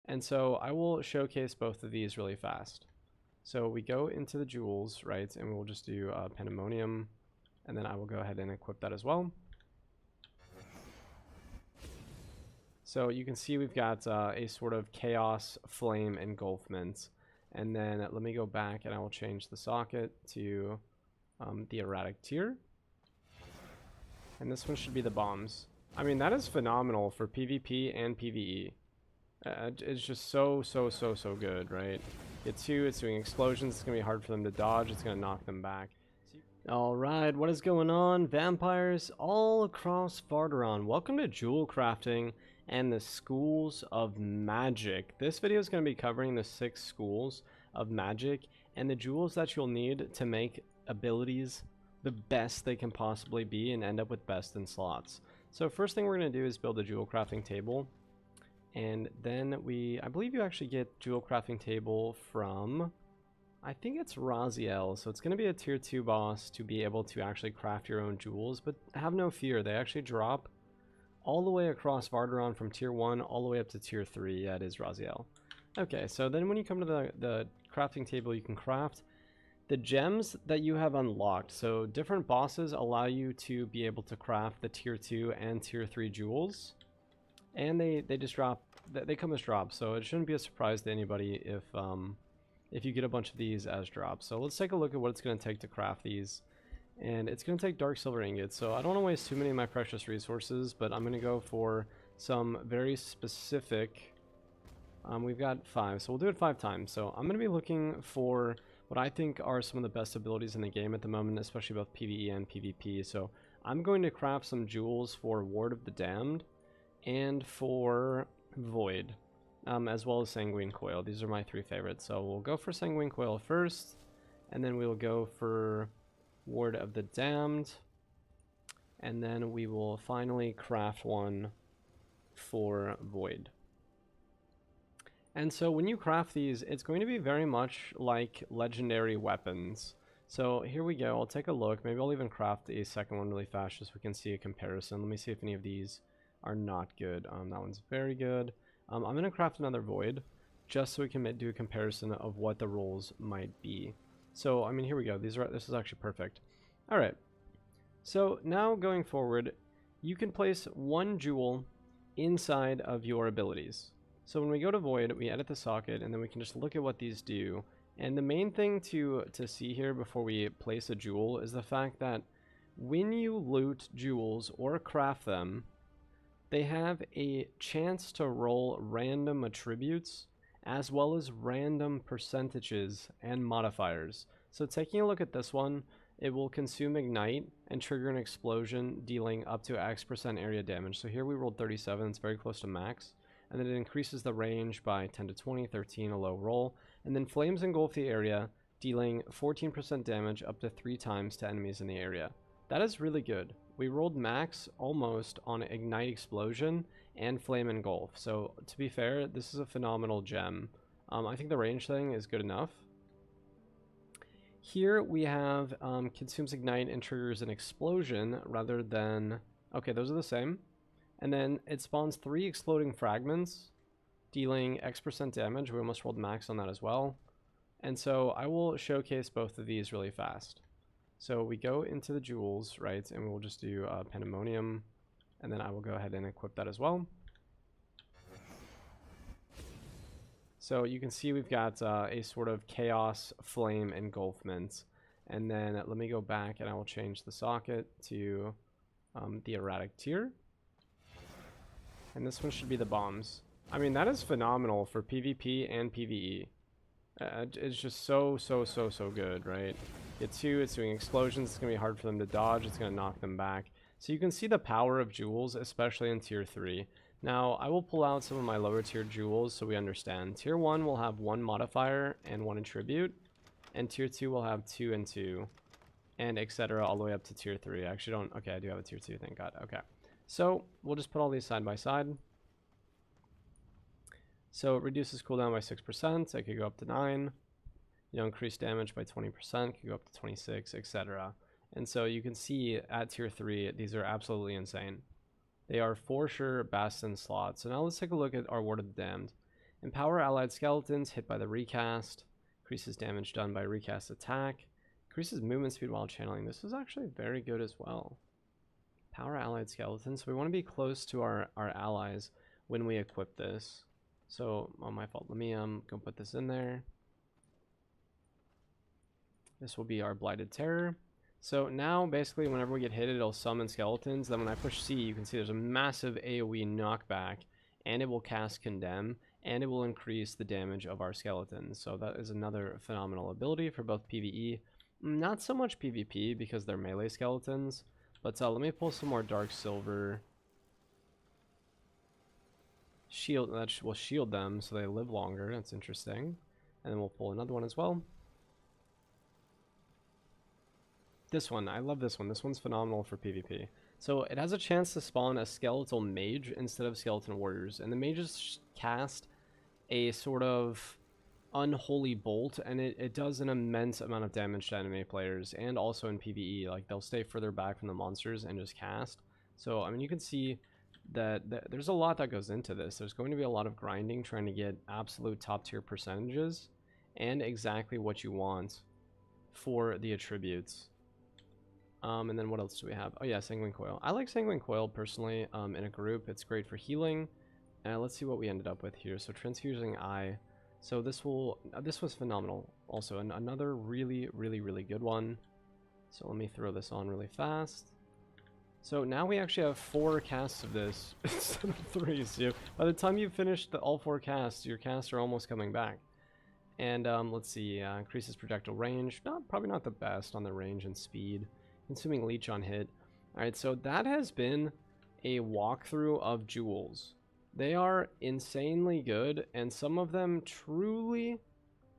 And so I will showcase both of these really fast. So we go into the jewels, right? And we'll just do pandemonium, and then I will go ahead and equip that as well. So you can see we've got a sort of chaos flame engulfment. And then let me go back and I will change the socket to the erratic tier. And this one should be the bombs. I mean, that is phenomenal for PvP and PvE. It's just so good, right? Get two, it's doing explosions, it's going to be hard for them to dodge, it's going to knock them back. Alright, what is going on, vampires all across Varderon? Welcome to Jewel Crafting and the Schools of Magic. This video is going to be covering the 6 schools of magic and the jewels that you'll need to make abilities the best they can possibly be and end up with best in slots. So first thing we're going to do is build a jewel crafting table. And then I believe you actually get jewel crafting table from, I think it's Raziel. So it's going to be a tier 2 boss to be able to actually craft your own jewels. But have no fear, they actually drop all the way across Varderon from tier 1 all the way up to tier 3. Yeah, it is Raziel. Okay, so then when you come to the crafting table, you can craft the gems that you have unlocked. So different bosses allow you to be able to craft the tier 2 and tier 3 jewels. And they just drop, they come as drops, so it shouldn't be a surprise to anybody if you get a bunch of these as drops. So let's take a look at what it's going to take to craft these. And it's going to take dark silver ingots, so I don't want to waste too many of my precious resources, but I'm going to go for some very specific. We've got 5, so we'll do it 5 times. So I'm going to be looking for what I think are some of the best abilities in the game at the moment, especially both PvE and PvP. So I'm going to craft some jewels for Ward of the Damned and for Void, as well as Sanguine Coil. These are my 3 favorites. So we'll go for Sanguine Coil first, and then we'll go for Ward of the Damned, and then we will finally craft one for Void. And so when you craft these, it's going to be very much like legendary weapons. So here we go. I'll take a look. Maybe I'll even craft a second one really fast just so we can see a comparison. Let me see if any of these are not good. That one's very good. I'm going to craft another Void just so we can do a comparison of what the rolls might be. So, I mean, here we go. This is actually perfect. All right. So now going forward, you can place one jewel inside of your abilities. So when we go to Void, we edit the socket, and then we can just look at what these do. And the main thing to see here before we place a jewel is the fact that when you loot jewels or craft them, they have a chance to roll random attributes as well as random percentages and modifiers. So taking a look at this one, it will consume Ignite and trigger an explosion dealing up to X% area damage. So here we rolled 37, it's very close to max. And then it increases the range by 10 to 20, 13 a low roll. And then flames engulf the area, dealing 14% damage up to 3 times to enemies in the area. That is really good. We rolled max almost on Ignite Explosion and Flame Engulf. So to be fair, this is a phenomenal gem. I think the range thing is good enough. Here we have consumes Ignite and triggers an explosion rather than... Okay, those are the same. And then it spawns 3 exploding fragments, dealing X% damage. We almost rolled max on that as well. And so I will showcase both of these really fast. So we go into the jewels, right, and we'll just do pandemonium, and then I will go ahead and equip that as well. So you can see we've got a sort of chaos flame engulfment. And then let me go back and I will change the socket to the erratic tier. And this one should be the bombs. I mean, that is phenomenal for PvP and PvE. It's just so good, right? Get 2, it's doing explosions, it's going to be hard for them to dodge, it's going to knock them back. So you can see the power of jewels, especially in tier 3. Now, I will pull out some of my lower tier jewels so we understand. Tier 1 will have 1 modifier and 1 attribute, and tier 2 will have 2 and 2, and etc. all the way up to tier 3. I actually don't... Okay, I do have a tier 2, thank God. Okay. So we'll just put all these side by side. So it reduces cooldown by 6%. It could go up to 9. You know, increase damage by 20%. Could go up to 26, etc. And so you can see at tier 3, these are absolutely insane. They are for sure best in slots. So now let's take a look at our Ward of the Damned. Empower allied skeletons hit by the recast. Increases damage done by recast attack. Increases movement speed while channeling. This is actually very good as well. Power allied skeletons. So we want to be close to our allies when we equip this. So, oh, my fault. Let me go put this in there. This will be our Blighted Terror. So now, basically, whenever we get hit, it'll summon skeletons. Then when I push C, you can see there's a massive AoE knockback, and it will cast Condemn, and it will increase the damage of our skeletons. So that is another phenomenal ability for both PvE. Not so much PvP, because they're melee skeletons. But let me pull some more Dark Silver. Shield, that will shield them so they live longer. That's interesting. And then we'll pull another one as well. This one, I love this one. This one's phenomenal for PvP. So it has a chance to spawn a skeletal mage instead of skeleton warriors. And the mages cast a sort of unholy bolt, and it does an immense amount of damage to enemy players, and also in PvE. Like, they'll stay further back from the monsters and just cast. So, I mean, you can see that there's a lot that goes into this. There's going to be a lot of grinding, trying to get absolute top tier percentages, and exactly what you want for the attributes. And then what else do we have? Oh yeah, Sanguine Coil. I like Sanguine Coil personally in a group. It's great for healing. Let's see what we ended up with here. So Transfusing Eye. So this was phenomenal. Also, another really good one. So let me throw this on really fast. So now we actually have 4 casts of this instead of 3. So by the time you finish all 4 casts, your casts are almost coming back. And let's see, increases projectile range. Probably not the best on the range and speed. Consuming leech on hit. Alright, so that has been a walkthrough of jewels. They are insanely good, and some of them truly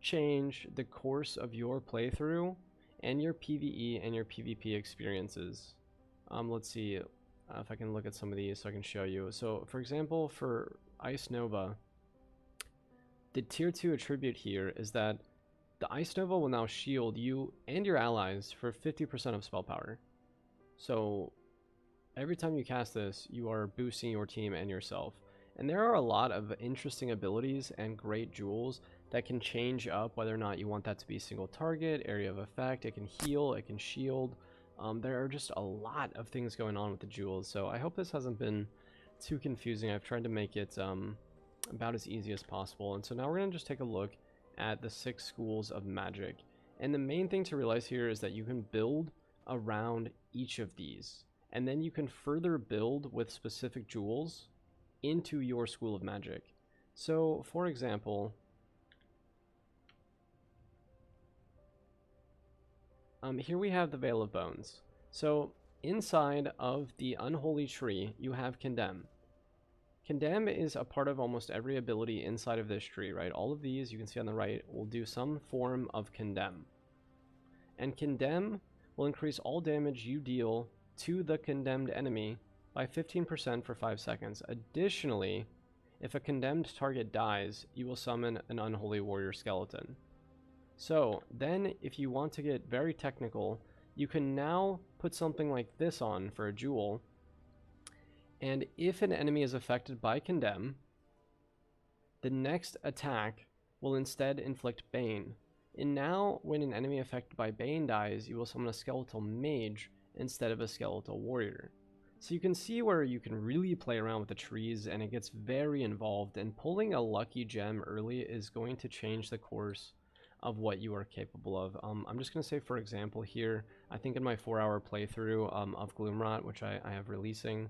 change the course of your playthrough and your PvE and your PvP experiences. Let's see if I can look at some of these so I can show you. So, for example, for Ice Nova, the tier 2 attribute here is that the Ice Nova will now shield you and your allies for 50% of spell power. So, every time you cast this, you are boosting your team and yourself. And there are a lot of interesting abilities and great jewels that can change up whether or not you want that to be single target, area of effect. It can heal, it can shield. There are just a lot of things going on with the jewels, so I hope this hasn't been too confusing. I've tried to make it about as easy as possible. And so now we're going to just take a look at the 6 schools of magic. And the main thing to realize here is that you can build around each of these, and then you can further build with specific jewels into your school of magic. So, for example, here we have the Veil of Bones. So, inside of the Unholy Tree, you have Condemn. Condemn is a part of almost every ability inside of this tree, right? All of these, you can see on the right, will do some form of Condemn. And Condemn will increase all damage you deal to the condemned enemy by 15% for 5 seconds. Additionally, if a condemned target dies, you will summon an Unholy Warrior Skeleton. So, then, if you want to get very technical, you can now put something like this on for a jewel, and if an enemy is affected by Condemn, the next attack will instead inflict Bane. And now, when an enemy affected by Bane dies, you will summon a Skeletal Mage instead of a Skeletal Warrior. So you can see where you can really play around with the trees, and it gets very involved, and pulling a lucky gem early is going to change the course of what you are capable of. I'm just going to say, for example, here, I think in my 4-hour playthrough of Gloomrot, which I have releasing,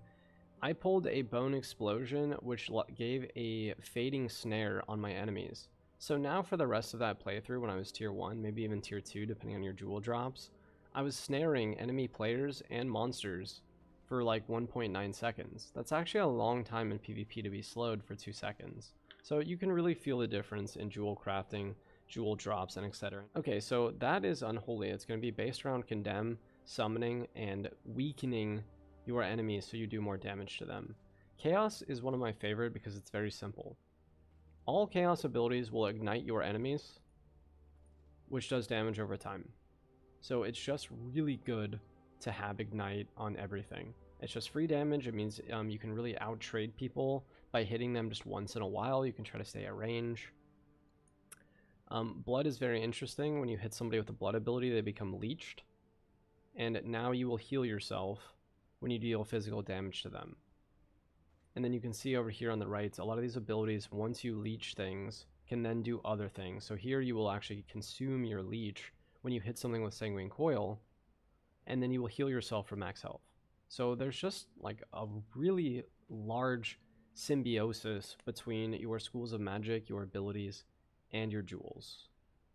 I pulled a Bone Explosion, which gave a Fading Snare on my enemies. So now for the rest of that playthrough, when I was tier 1, maybe even tier 2, depending on your jewel drops, I was snaring enemy players and monsters for like 1.9 seconds. That's actually a long time in PvP to be slowed for 2 seconds. So you can really feel the difference in jewel crafting, jewel drops, and etc. Okay, so that is Unholy. It's going to be based around Condemn, summoning, and weakening your enemies so you do more damage to them. Chaos is one of my favorite because it's very simple. All Chaos abilities will ignite your enemies, which does damage over time. So it's just really good to have Ignite on everything. It's just free damage. It means you can really out-trade people by hitting them just once in a while. You can try to stay at range. Blood is very interesting. When you hit somebody with a blood ability, they become leeched. And now you will heal yourself when you deal physical damage to them. And then you can see over here on the right, a lot of these abilities, once you leech things, can then do other things. So here you will actually consume your leech when you hit something with Sanguine Coil, and then you will heal yourself for max health. So there's just like a really large symbiosis between your schools of magic, your abilities, and your jewels.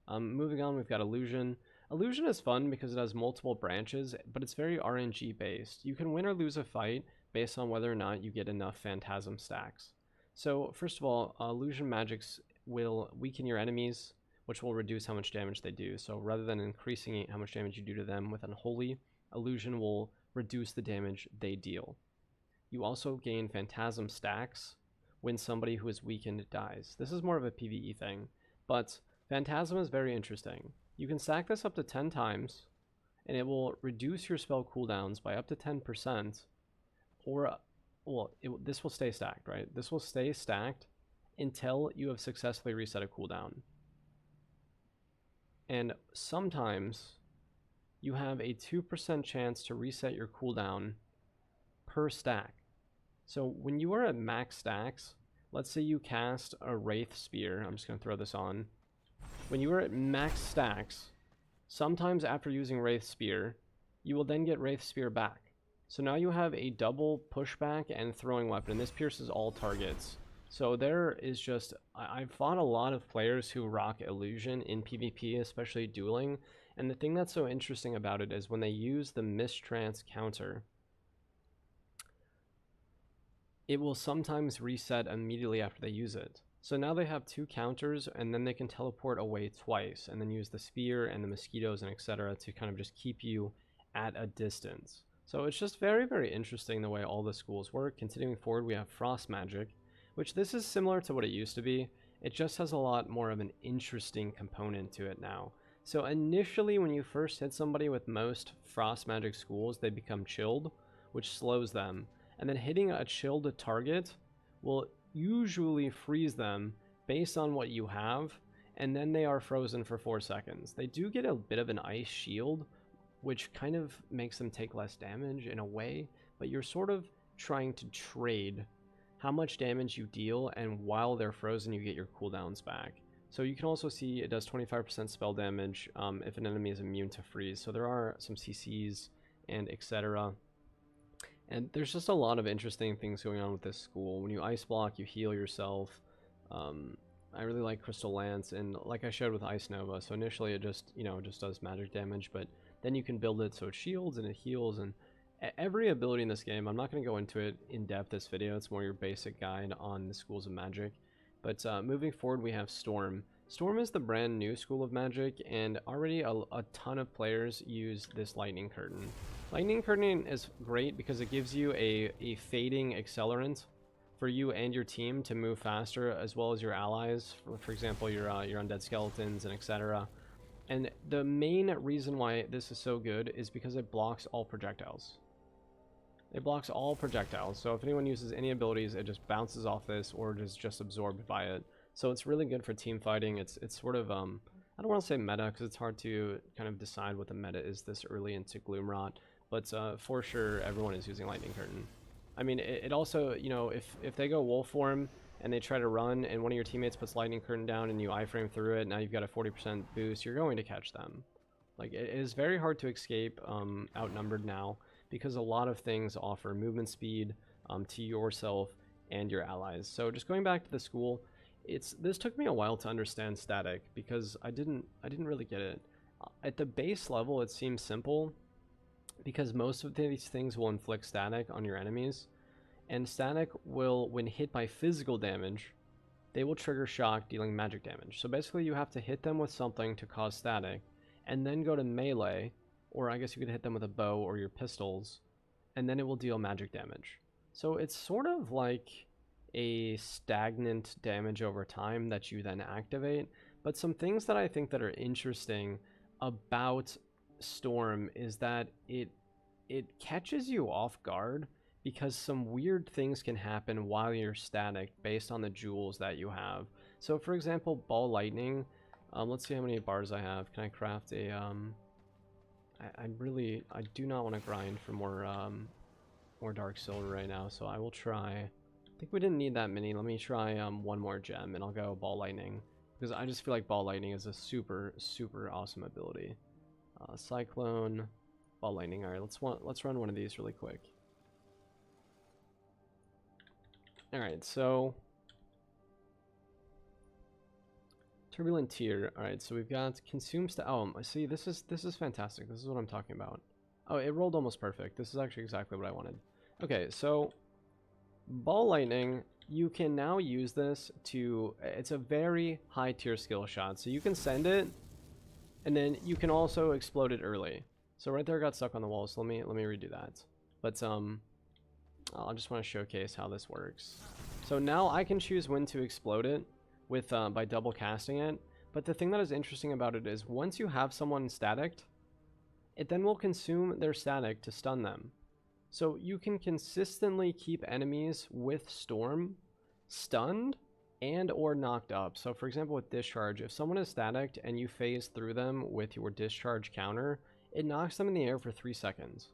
Moving on, we've got Illusion. Illusion is fun because it has multiple branches, but it's very RNG based. You can win or lose a fight based on whether or not you get enough Phantasm stacks. So first of all, Illusion Magics will weaken your enemies, which will reduce how much damage they do. So rather than increasing how much damage you do to them with Unholy, Illusion will reduce the damage they deal. You also gain Phantasm stacks when somebody who is weakened dies. This is more of a PvE thing, but Phantasm is very interesting. You can stack this up to 10 times, and it will reduce your spell cooldowns by up to 10%, or, well, this will stay stacked, right? This will stay stacked until you have successfully reset a cooldown. And sometimes you have a 2% chance to reset your cooldown per stack. So when you are at max stacks, let's say you cast a Wraith Spear. I'm just going to throw this on. When you are at max stacks, sometimes after using Wraith Spear, you will then get Wraith Spear back. So now you have a double pushback and throwing weapon, and this pierces all targets. So there is just, I've fought a lot of players who rock Illusion in PvP, especially dueling, and the thing that's so interesting about it is when they use the Mistrance counter, it will sometimes reset immediately after they use it. So now they have 2 counters, and then they can teleport away twice, and then use the spear and the mosquitoes and etc. to kind of just keep you at a distance. So it's just very, very interesting the way all the schools work. Continuing forward, we have Frost Magic, which this is similar to what it used to be. It just has a lot more of an interesting component to it now. So initially, when you first hit somebody with most Frost Magic schools, they become chilled, which slows them. And then hitting a chilled target will usually freeze them based on what you have, and then they are frozen for 4 seconds. They do get a bit of an ice shield, which kind of makes them take less damage in a way, but you're sort of trying to trade how much damage you deal, and while they're frozen you get your cooldowns back. So you can also see it does 25% spell damage if an enemy is immune to freeze. So there are some CCs and etc. And there's just a lot of interesting things going on with this school. When you ice block, you heal yourself. I really like Crystal Lance, and like I showed with Ice Nova, so initially it just, just does magic damage, but then you can build it so it shields and it heals, and every ability in this game, I'm not going to go into it in depth this video, it's more your basic guide on the schools of magic. But moving forward, we have Storm. Storm is the brand new school of magic, and already a ton of players use this Lightning Curtain. Lightning Curtain is great because it gives you a fading accelerant for you and your team to move faster, as well as your allies, for example, your undead skeletons and etc. And the main reason why this is so good is because it blocks all projectiles. It blocks all projectiles, so if anyone uses any abilities, it just bounces off this or is just absorbed by it. So it's really good for team fighting. It's sort of, I don't want to say meta, because it's hard to kind of decide what the meta is this early into Gloomrot, but for sure everyone is using Lightning Curtain. I mean, it also, if they go wolf form and they try to run and one of your teammates puts Lightning Curtain down and you iframe through it, now you've got a 40% boost, you're going to catch them. Like, it is very hard to escape outnumbered now, because a lot of things offer movement speed to yourself and your allies. So just going back to the school, this took me a while to understand static, because I didn't really get it. At the base level, it seems simple, because most of these things will inflict static on your enemies, and static will, when hit by physical damage, they will trigger shock, dealing magic damage. So basically you have to hit them with something to cause static, and then go to melee, or I guess you could hit them with a bow or your pistols, and then it will deal magic damage. So it's sort of like a stagnant damage over time that you then activate. But some things that I think that are interesting about Storm is that it catches you off guard because some weird things can happen while you're static based on the jewels that you have. So for example, ball lightning, let's see how many bars I have. Can I craft a, I do not want to grind for more dark silver right now, so I will try, I think we didn't need that many. Let me try one more gem and I'll go ball lightning, because I just feel like ball lightning is a super awesome ability. Cyclone, ball lightning. All right, let's run one of these really quick. All right, so turbulent tier. All right, so we've got consumes to. Oh, see, this is fantastic. This is what I'm talking about. Oh, it rolled almost perfect. This is actually exactly what I wanted. Okay, so ball lightning. You can now use this to. It's a very high tier skill shot, so you can send it, and then you can also explode it early. So right there, got stuck on the wall. So let me redo that. But I just want to showcase how this works. So now I can choose when to explode it with by double casting it. But the thing that is interesting about it is once you have someone staticked, it then will consume their static to stun them. So you can consistently keep enemies with Storm stunned and or knocked up. So for example with Discharge, if someone is staticked and you phase through them with your Discharge counter, it knocks them in the air for 3 seconds.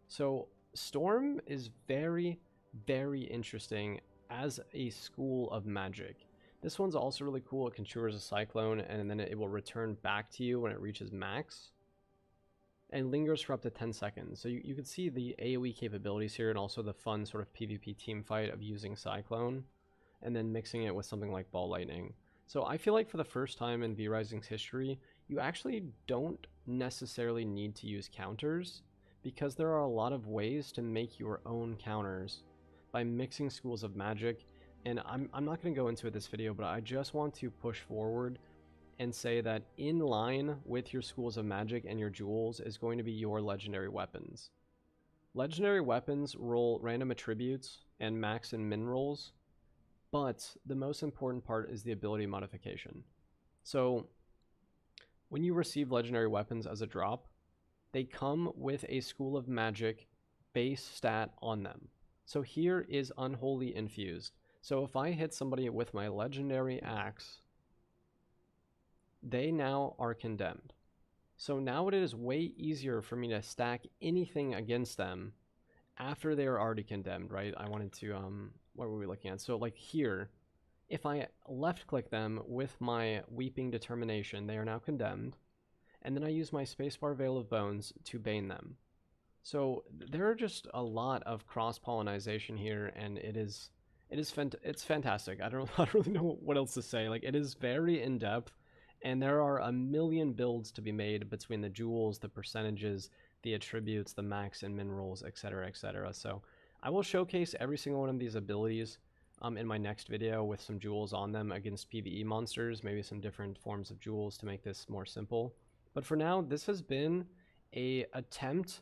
So Storm is very interesting as a school of magic. This one's also really cool. It can trigger as a cyclone and then it will return back to you when it reaches max. And lingers for up to 10 seconds. So you can see the AoE capabilities here and also the fun sort of PvP team fight of using Cyclone and then mixing it with something like Ball Lightning. So I feel like for the first time in V-Rising's history, you actually don't necessarily need to use counters because there are a lot of ways to make your own counters by mixing schools of magic. And I'm not going to go into it this video, but I just want to push forward and say that in line with your schools of magic and your jewels is going to be your legendary weapons. Legendary weapons roll random attributes and max and min rolls, but the most important part is the ability modification. So when you receive legendary weapons as a drop, they come with a school of magic base stat on them. So here is Unholy Infused. So if I hit somebody with my legendary axe, they now are condemned. So now it is way easier for me to stack anything against them after they are already condemned, right? I wanted to, what were we looking at? So like here, if I left click them with my Weeping Determination, they are now condemned. And then I use my spacebar Veil of Bones to bane them. So there are just a lot of cross-pollination here, and it's fantastic. I don't really know what else to say. Like, it is very in-depth, and there are a million builds to be made between the jewels, the percentages, the attributes, the max and min rolls, etc., etc. So I will showcase every single one of these abilities in my next video with some jewels on them against PvE monsters, maybe some different forms of jewels to make this more simple. But for now, this has been an attempt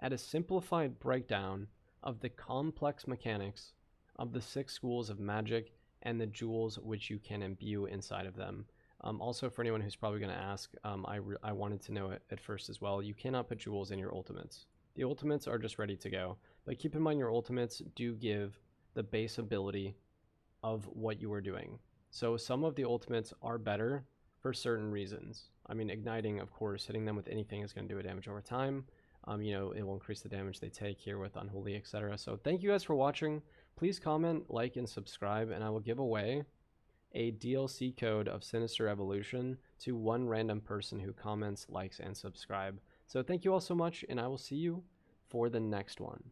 at a simplified breakdown of the complex mechanics of the 6 schools of magic and the jewels which you can imbue inside of them. Also, for anyone who's probably going to ask, I wanted to know it at first as well, you cannot put jewels in your ultimates. The ultimates are just ready to go, but keep in mind your ultimates do give the base ability of what you are doing. So some of the ultimates are better for certain reasons. I mean, igniting, of course, hitting them with anything is going to do a damage over time. You know, it will increase the damage they take here with Unholy, etc. So thank you guys for watching. Please comment, like, and subscribe, and I will give away a DLC code of Sinister Evolution to one random person who comments, likes, and subscribe. So thank you all so much, and I will see you for the next one.